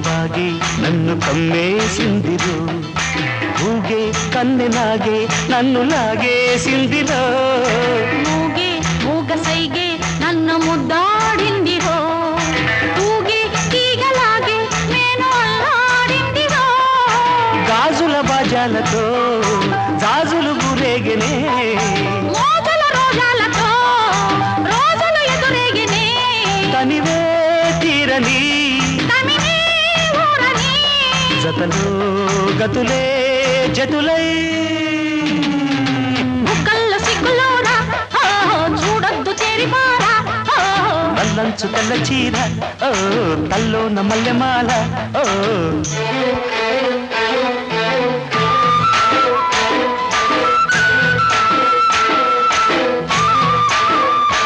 ಮಾಯವಾಗಿ నన్ను కమ్మేసిందిరో ಹೂಗೆ ಕನ್ನೆನಾಗೆ నన్ను లాగేసిందిరో ಮೂಗೆ ಮೂಗಸೈಗೆ ನನ್ನ ಮುದ್ದಾడింದಿರೋ ತೂಗೆ తీగలాగే నేను అల్లాడిందిరో గాజుల బాజాలతో జాజులు గురేగనే మోజుల రోజాలతో రోజులు ఎదురేగినే తనివే తీరని తమినే ఊరని జతలో గతులే జతులై బుగ్గల్లో సిగ్గులోరా చూడొద్దు తెరిపారా నల్లంచు తెల్ల చీర ఓ తల్లోన మల్లెమాల ఓ